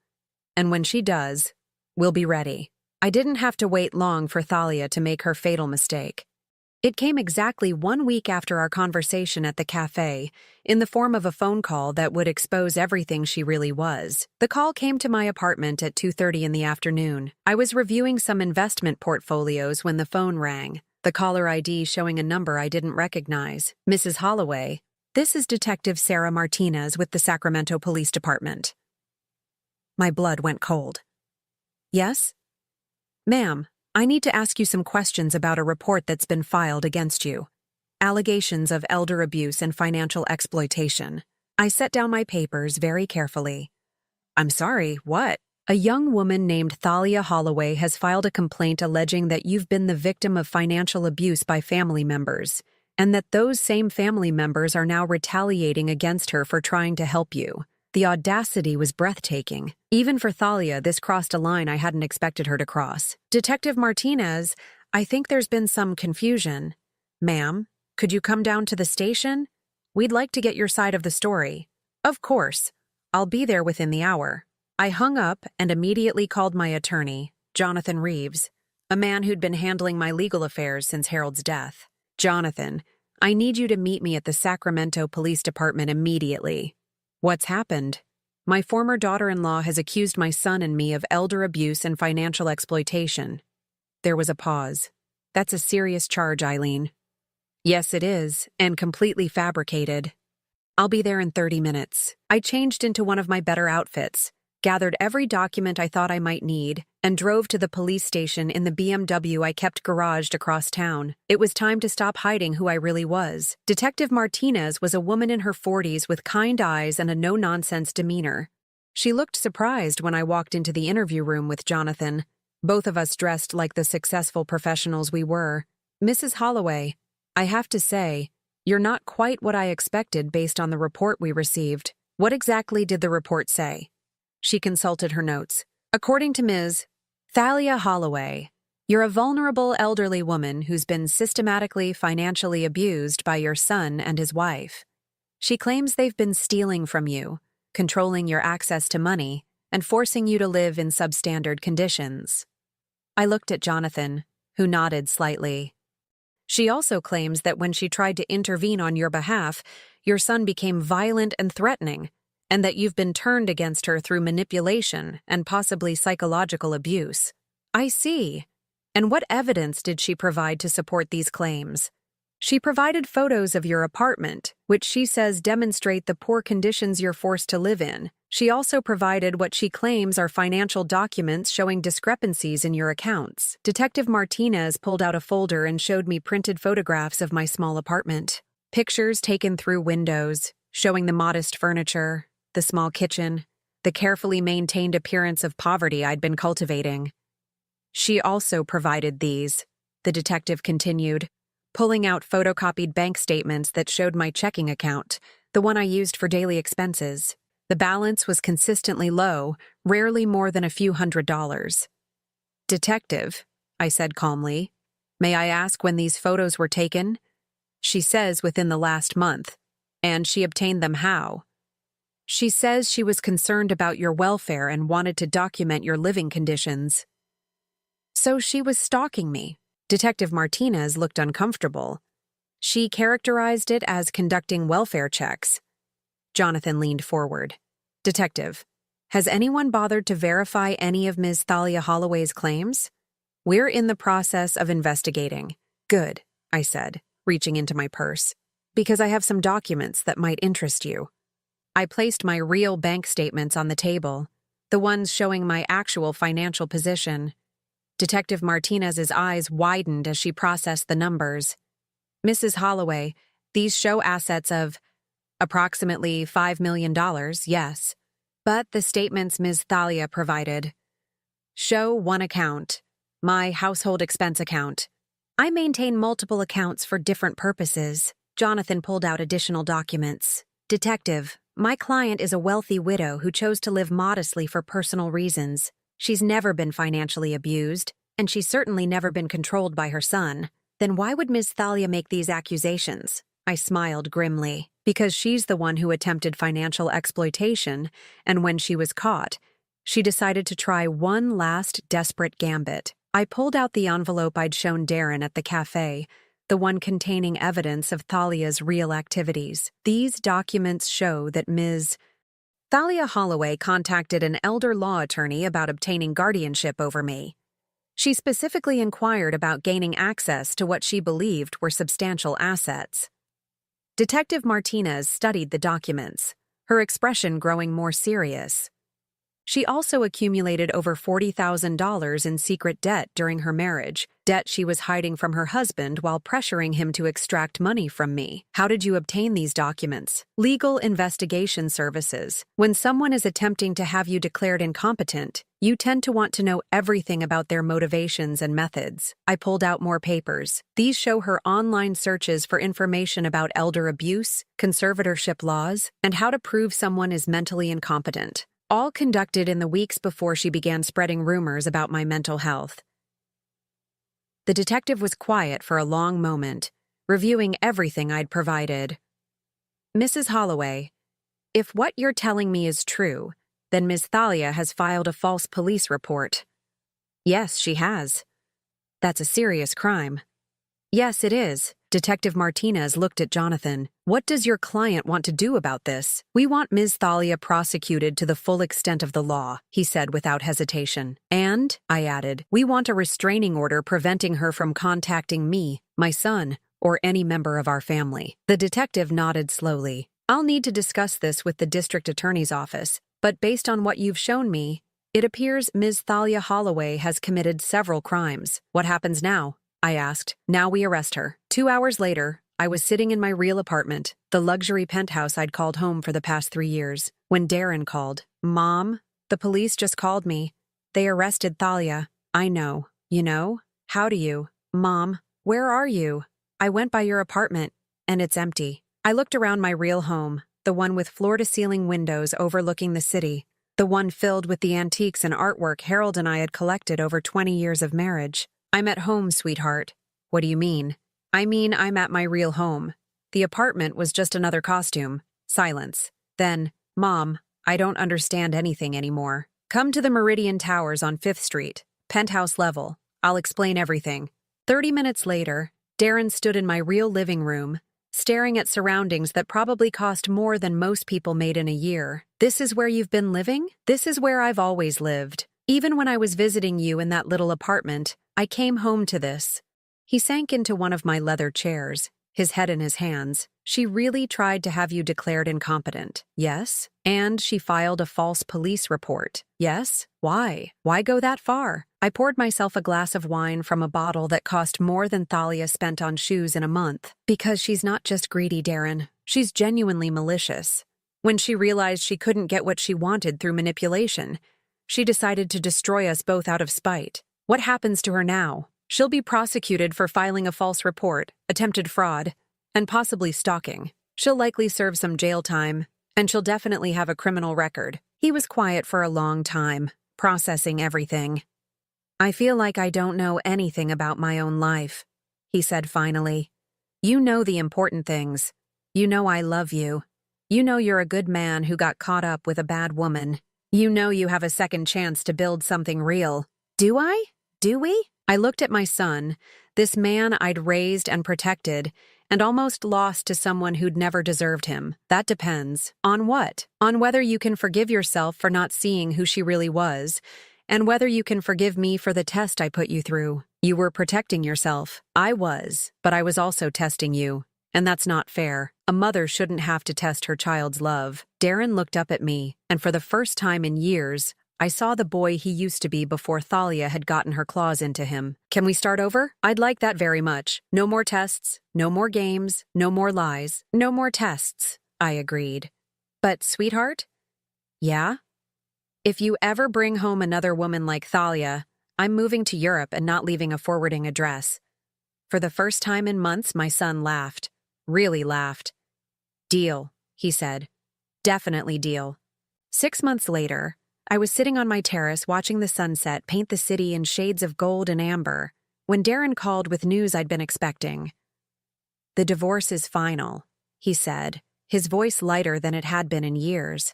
And when she does, we'll be ready. I didn't have to wait long for Thalia to make her fatal mistake. It came exactly 1 week after our conversation at the cafe, in the form of a phone call that would expose everything she really was. The call came to my apartment at 2:30 in the afternoon. I was reviewing some investment portfolios when the phone rang, the caller ID showing a number I didn't recognize. Mrs. Holloway, this is Detective Sarah Martinez with the Sacramento Police Department. My blood went cold. Yes? Ma'am, I need to ask you some questions about a report that's been filed against you. Allegations of elder abuse and financial exploitation. I set down my papers very carefully. I'm sorry, what? A young woman named Thalia Holloway has filed a complaint alleging that you've been the victim of financial abuse by family members, and that those same family members are now retaliating against her for trying to help you. The audacity was breathtaking. Even for Thalia, this crossed a line I hadn't expected her to cross. Detective Martinez, I think there's been some confusion. Ma'am, could you come down to the station? We'd like to get your side of the story. Of course. I'll be there within the hour. I hung up and immediately called my attorney, Jonathan Reeves, a man who'd been handling my legal affairs since Harold's death. Jonathan, I need you to meet me at the Sacramento Police Department immediately. What's happened? My former daughter-in-law has accused my son and me of elder abuse and financial exploitation. There was a pause. That's a serious charge, Eileen. Yes, it is, and completely fabricated. I'll be there in 30 minutes. I changed into one of my better outfits, gathered every document I thought I might need, and drove to the police station in the BMW I kept garaged across town. It was time to stop hiding who I really was. Detective Martinez was a woman in her 40s with kind eyes and a no-nonsense demeanor. She looked surprised when I walked into the interview room with Jonathan, both of us dressed like the successful professionals we were. Mrs. Holloway, I have to say, you're not quite what I expected based on the report we received. What exactly did the report say? She consulted her notes. According to Ms. Thalia Holloway, you're a vulnerable elderly woman who's been systematically financially abused by your son and his wife. She claims they've been stealing from you, controlling your access to money, and forcing you to live in substandard conditions. I looked at Jonathan, who nodded slightly. She also claims that when she tried to intervene on your behalf, your son became violent and threatening, and that you've been turned against her through manipulation and possibly psychological abuse. I see. And what evidence did she provide to support these claims? She provided photos of your apartment, which she says demonstrate the poor conditions you're forced to live in. She also provided what she claims are financial documents showing discrepancies in your accounts. Detective Martinez pulled out a folder and showed me printed photographs of my small apartment. Pictures taken through windows, showing the modest furniture, the small kitchen, the carefully maintained appearance of poverty I'd been cultivating. She also provided these, the detective continued, pulling out photocopied bank statements that showed my checking account, the one I used for daily expenses. The balance was consistently low, rarely more than a few $100s. Detective, I said calmly, may I ask when these photos were taken? She says within the last month. And she obtained them how? She says she was concerned about your welfare and wanted to document your living conditions. So she was stalking me. Detective Martinez looked uncomfortable. She characterized it as conducting welfare checks. Jonathan leaned forward. Detective, has anyone bothered to verify any of Ms. Thalia Holloway's claims? We're in the process of investigating. Good, I said, reaching into my purse, because I have some documents that might interest you. I placed my real bank statements on the table, the ones showing my actual financial position. Detective Martinez's eyes widened as she processed the numbers. Mrs. Holloway, these show assets of approximately $5 million, yes. But the statements Ms. Thalia provided show one account, my household expense account. I maintain multiple accounts for different purposes. Jonathan pulled out additional documents. Detective, my client is a wealthy widow who chose to live modestly for personal reasons. She's never been financially abused, and she's certainly never been controlled by her son. Then why would Ms. Thalia make these accusations? I smiled grimly. Because she's the one who attempted financial exploitation, and when she was caught, she decided to try one last desperate gambit. I pulled out the envelope I'd shown Darren at the cafe, the one containing evidence of Thalia's real activities. These documents show that Ms. Thalia Holloway contacted an elder law attorney about obtaining guardianship over me. She specifically inquired about gaining access to what she believed were substantial assets. Detective Martinez studied the documents, her expression growing more serious. She also accumulated over $40,000 in secret debt during her marriage, debt she was hiding from her husband while pressuring him to extract money from me. How did you obtain these documents? Legal investigation services. When someone is attempting to have you declared incompetent, you tend to want to know everything about their motivations and methods. I pulled out more papers. These show her online searches for information about elder abuse, conservatorship laws, and how to prove someone is mentally incompetent. All conducted in the weeks before she began spreading rumors about my mental health. The detective was quiet for a long moment, reviewing everything I'd provided. Mrs. Holloway, if what you're telling me is true, then Ms. Thalia has filed a false police report. Yes, she has. That's a serious crime. Yes, it is. Detective Martinez looked at Jonathan. What does your client want to do about this? We want Ms. Thalia prosecuted to the full extent of the law, he said without hesitation. And, I added, we want a restraining order preventing her from contacting me, my son, or any member of our family. The detective nodded slowly. I'll need to discuss this with the district attorney's office, but based on what you've shown me, it appears Ms. Thalia Holloway has committed several crimes. What happens now? I asked. Now we arrest her. 2 hours later, I was sitting in my real apartment, the luxury penthouse I'd called home for the past 3 years, when Darren called. Mom, the police just called me. They arrested Thalia. I know. You know? How do you? Mom, where are you? I went by your apartment, and it's empty. I looked around my real home, the one with floor-to-ceiling windows overlooking the city, the one filled with the antiques and artwork Harold and I had collected over 20 years of marriage. I'm at home, sweetheart. What do you mean? I mean, I'm at my real home. The apartment was just another costume. Silence. Then, Mom, I don't understand anything anymore. Come to the Meridian Towers on 5th Street, penthouse level. I'll explain everything. 30 minutes later, Darren stood in my real living room, staring at surroundings that probably cost more than most people made in a year. This is where you've been living? This is where I've always lived. Even when I was visiting you in that little apartment, I came home to this. He sank into one of my leather chairs, his head in his hands. She really tried to have you declared incompetent. Yes? And she filed a false police report. Yes? Why? Why go that far? I poured myself a glass of wine from a bottle that cost more than Thalia spent on shoes in a month. Because she's not just greedy, Darren. She's genuinely malicious. When she realized she couldn't get what she wanted through manipulation, she decided to destroy us both out of spite. What happens to her now? She'll be prosecuted for filing a false report, attempted fraud, and possibly stalking. She'll likely serve some jail time, and she'll definitely have a criminal record. He was quiet for a long time, processing everything. I feel like I don't know anything about my own life, he said finally. You know the important things. You know I love you. You know you're a good man who got caught up with a bad woman. You know you have a second chance to build something real. Do I? Do we? I looked at my son, this man I'd raised and protected, and almost lost to someone who'd never deserved him. That depends. On what? On whether you can forgive yourself for not seeing who she really was, and whether you can forgive me for the test I put you through. You were protecting yourself. I was, but I was also testing you. And that's not fair. A mother shouldn't have to test her child's love. Darren looked up at me, and for the first time in years, I saw the boy he used to be before Thalia had gotten her claws into him. Can we start over? I'd like that very much. No more tests, no more games, no more lies, no more tests, I agreed. But, sweetheart? Yeah? If you ever bring home another woman like Thalia, I'm moving to Europe and not leaving a forwarding address. For the first time in months, my son laughed. Really laughed. Deal, he said. Definitely deal. 6 months later, I was sitting on my terrace watching the sunset paint the city in shades of gold and amber when Darren called with news I'd been expecting. The divorce is final, he said, his voice lighter than it had been in years.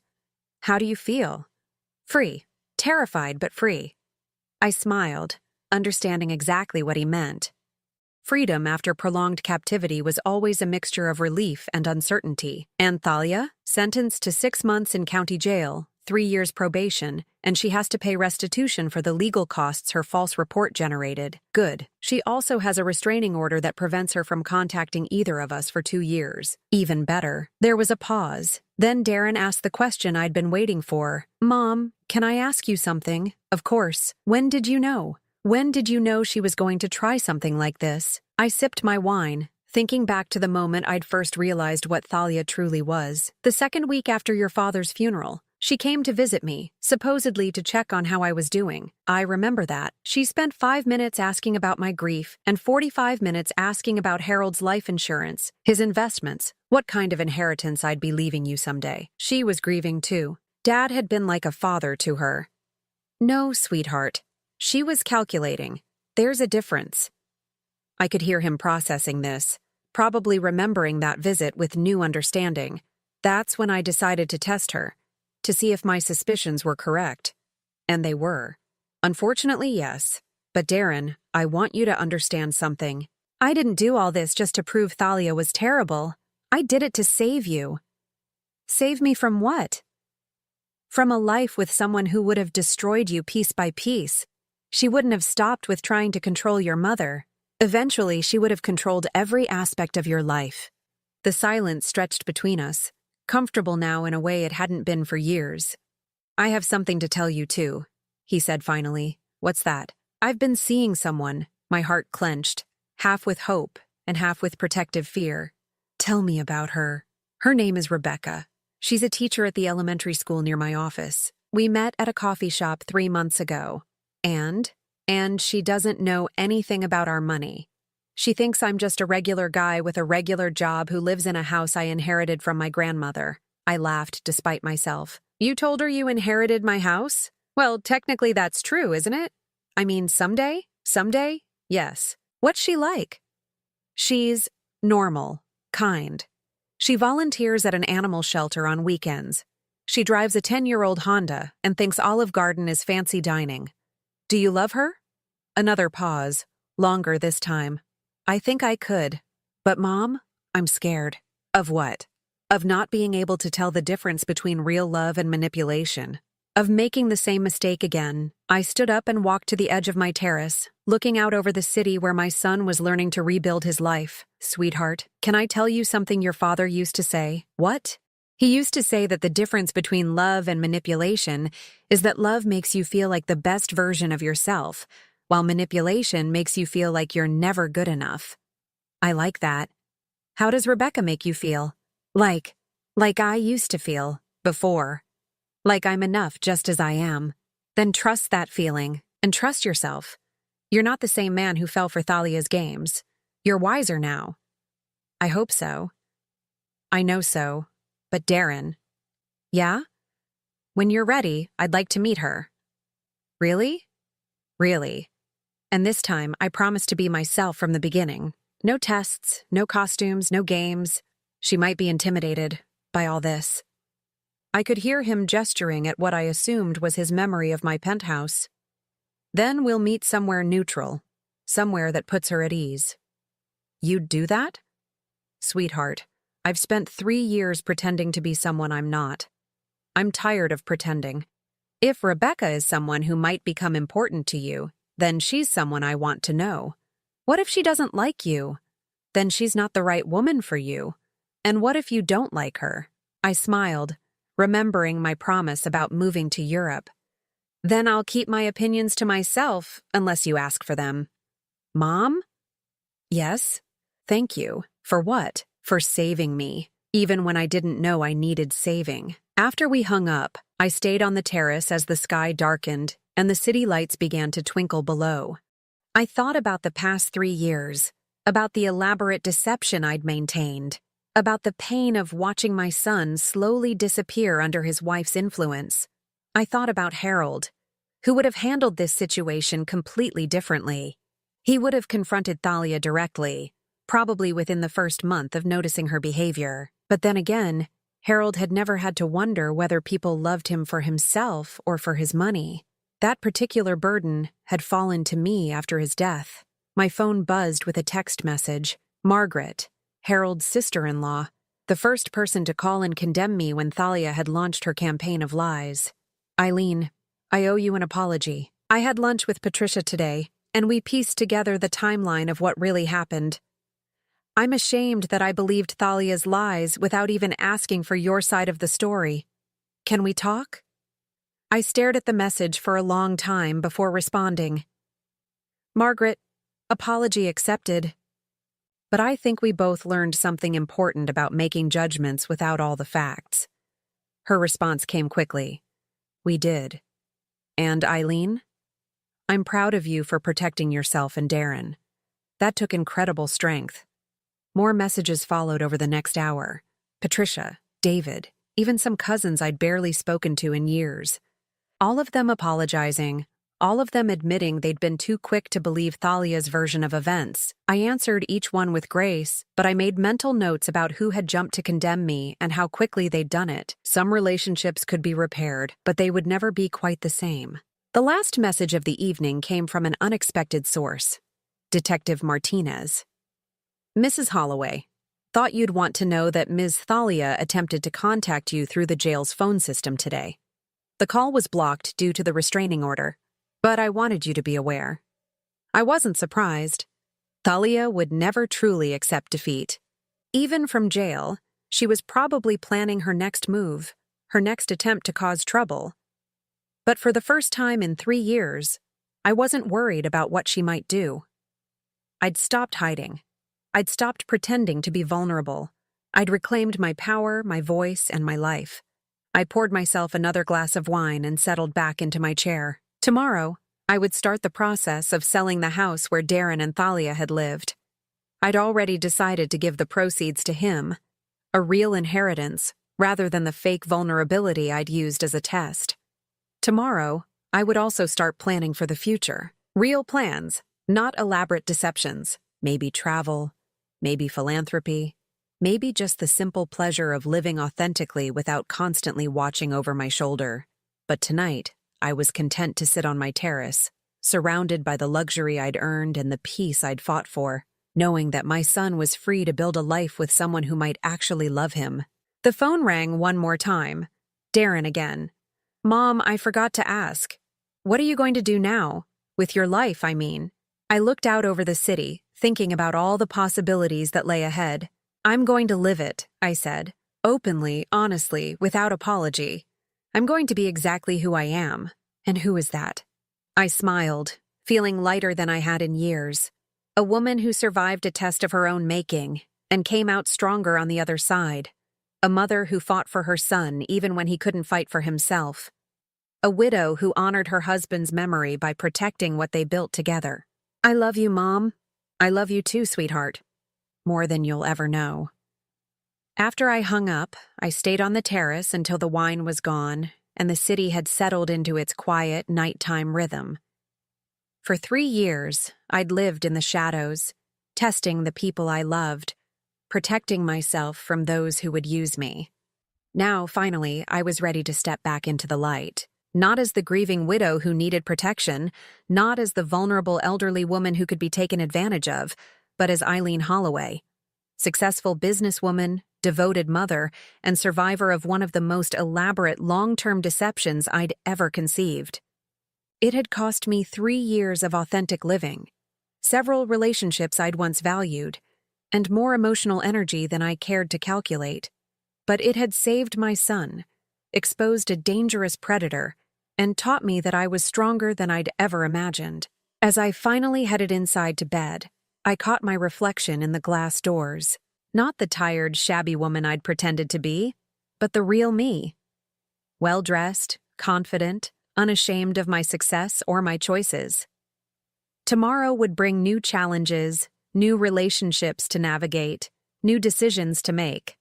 How do you feel? Free. Terrified, but free. I smiled, understanding exactly what he meant. Freedom after prolonged captivity was always a mixture of relief and uncertainty. And Thalia, sentenced to 6 months in county jail, 3 years probation, and she has to pay restitution for the legal costs her false report generated. Good. She also has a restraining order that prevents her from contacting either of us for 2 years. Even better. There was a pause. Then Darren asked the question I'd been waiting for. Mom, can I ask you something? Of course. When did you know? When did you know she was going to try something like this? I sipped my wine, thinking back to the moment I'd first realized what Thalia truly was. The second week after your father's funeral, she came to visit me, supposedly to check on how I was doing. I remember that. She spent 5 minutes asking about my grief and 45 minutes asking about Harold's life insurance, his investments, what kind of inheritance I'd be leaving you someday. She was grieving too. Dad had been like a father to her. No, sweetheart. She was calculating. There's a difference. I could hear him processing this, probably remembering that visit with new understanding. That's when I decided to test her, to see if my suspicions were correct. And they were. Unfortunately, yes. But Darren, I want you to understand something. I didn't do all this just to prove Thalia was terrible. I did it to save you. Save me from what? From a life with someone who would have destroyed you piece by piece. She wouldn't have stopped with trying to control your mother. Eventually, she would have controlled every aspect of your life. The silence stretched between us, comfortable now in a way it hadn't been for years. I have something to tell you, too, he said finally. What's that? I've been seeing someone, my heart clenched, half with hope and half with protective fear. Tell me about her. Her name is Rebecca. She's a teacher at the elementary school near my office. We met at a coffee shop 3 months ago. And she doesn't know anything about our money. She thinks I'm just a regular guy with a regular job who lives in a house I inherited from my grandmother. I laughed despite myself. You told her you inherited my house? Well, technically that's true, isn't it? I mean, someday? Someday? Yes. What's she like? She's normal, kind. She volunteers at an animal shelter on weekends. She drives a 10-year-old Honda and thinks Olive Garden is fancy dining. Do you love her? Another pause, longer this time. I think I could. But Mom, I'm scared. Of what? Of not being able to tell the difference between real love and manipulation. Of making the same mistake again. I stood up and walked to the edge of my terrace, looking out over the city where my son was learning to rebuild his life. Sweetheart, can I tell you something your father used to say? What? He used to say that the difference between love and manipulation is that love makes you feel like the best version of yourself, while manipulation makes you feel like you're never good enough. I like that. How does Rebecca make you feel? Like I used to feel, before. Like I'm enough just as I am. Then trust that feeling, and trust yourself. You're not the same man who fell for Thalia's games. You're wiser now. I hope so. I know so. But Darren. Yeah? When you're ready, I'd like to meet her. Really? Really. And this time, I promise to be myself from the beginning. No tests, no costumes, no games. She might be intimidated by all this. I could hear him gesturing at what I assumed was his memory of my penthouse. Then we'll meet somewhere neutral, somewhere that puts her at ease. You'd do that? Sweetheart, I've spent 3 years pretending to be someone I'm not. I'm tired of pretending. If Rebecca is someone who might become important to you, then she's someone I want to know. What if she doesn't like you? Then she's not the right woman for you. And what if you don't like her? I smiled, remembering my promise about moving to Europe. Then I'll keep my opinions to myself unless you ask for them. Mom? Yes? Thank you. For what? For saving me, even when I didn't know I needed saving. After we hung up, I stayed on the terrace as the sky darkened and the city lights began to twinkle below. I thought about the past 3 years, about the elaborate deception I'd maintained, about the pain of watching my son slowly disappear under his wife's influence. I thought about Harold, who would have handled this situation completely differently. He would have confronted Thalia directly, probably within the first month of noticing her behavior. But then again, Harold had never had to wonder whether people loved him for himself or for his money. That particular burden had fallen to me after his death. My phone buzzed with a text message. Margaret, Harold's sister-in-law, the first person to call and condemn me when Thalia had launched her campaign of lies. Eileen, I owe you an apology. I had lunch with Patricia today, and we pieced together the timeline of what really happened. I'm ashamed that I believed Thalia's lies without even asking for your side of the story. Can we talk? I stared at the message for a long time before responding. Margaret, apology accepted. But I think we both learned something important about making judgments without all the facts. Her response came quickly. We did. And Eileen? I'm proud of you for protecting yourself and Darren. That took incredible strength. More messages followed over the next hour. Patricia, David, even some cousins I'd barely spoken to in years. All of them apologizing, all of them admitting they'd been too quick to believe Thalia's version of events. I answered each one with grace, but I made mental notes about who had jumped to condemn me and how quickly they'd done it. Some relationships could be repaired, but they would never be quite the same. The last message of the evening came from an unexpected source. Detective Martinez. Mrs. Holloway, thought you'd want to know that Ms. Thalia attempted to contact you through the jail's phone system today. The call was blocked due to the restraining order, but I wanted you to be aware. I wasn't surprised. Thalia would never truly accept defeat. Even from jail, she was probably planning her next move, her next attempt to cause trouble. But for the first time in 3 years, I wasn't worried about what she might do. I'd stopped hiding. I'd stopped pretending to be vulnerable. I'd reclaimed my power, my voice, and my life. I poured myself another glass of wine and settled back into my chair. Tomorrow, I would start the process of selling the house where Darren and Thalia had lived. I'd already decided to give the proceeds to him, a real inheritance, rather than the fake vulnerability I'd used as a test. Tomorrow, I would also start planning for the future. Real plans, not elaborate deceptions. Maybe travel, maybe philanthropy, maybe just the simple pleasure of living authentically without constantly watching over my shoulder. But tonight, I was content to sit on my terrace, surrounded by the luxury I'd earned and the peace I'd fought for, knowing that my son was free to build a life with someone who might actually love him. The phone rang one more time. Darren again. Mom, I forgot to ask. What are you going to do now? With your life, I mean. I looked out over the city, thinking about all the possibilities that lay ahead. I'm going to live it, I said, openly, honestly, without apology. I'm going to be exactly who I am. And who is that? I smiled, feeling lighter than I had in years. A woman who survived a test of her own making and came out stronger on the other side. A mother who fought for her son even when he couldn't fight for himself. A widow who honored her husband's memory by protecting what they built together. I love you, Mom. I love you too, sweetheart. More than you'll ever know. After I hung up, I stayed on the terrace until the wine was gone and the city had settled into its quiet, nighttime rhythm. For 3 years, I'd lived in the shadows, testing the people I loved, protecting myself from those who would use me. Now, finally, I was ready to step back into the light. Not as the grieving widow who needed protection, not as the vulnerable elderly woman who could be taken advantage of, but as Eileen Holloway, successful businesswoman, devoted mother, and survivor of one of the most elaborate long-term deceptions I'd ever conceived. It had cost me 3 years of authentic living, several relationships I'd once valued, and more emotional energy than I cared to calculate. But it had saved my son, exposed a dangerous predator, and taught me that I was stronger than I'd ever imagined. As I finally headed inside to bed, I caught my reflection in the glass doors. Not the tired, shabby woman I'd pretended to be, but the real me. Well-dressed, confident, unashamed of my success or my choices. Tomorrow would bring new challenges, new relationships to navigate, new decisions to make.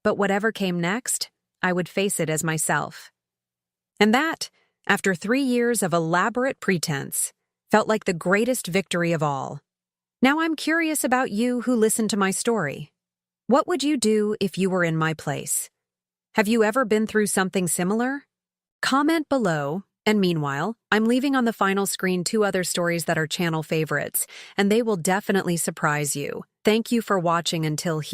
But whatever came next, I would face it as myself. And that, after 3 years of elaborate pretense, felt like the greatest victory of all. Now I'm curious about you who listened to my story. What would you do if you were in my place? Have you ever been through something similar? Comment below And meanwhile, I'm leaving on the final screen 2 other stories that are channel favorites, and they will definitely surprise you. Thank you for watching until here.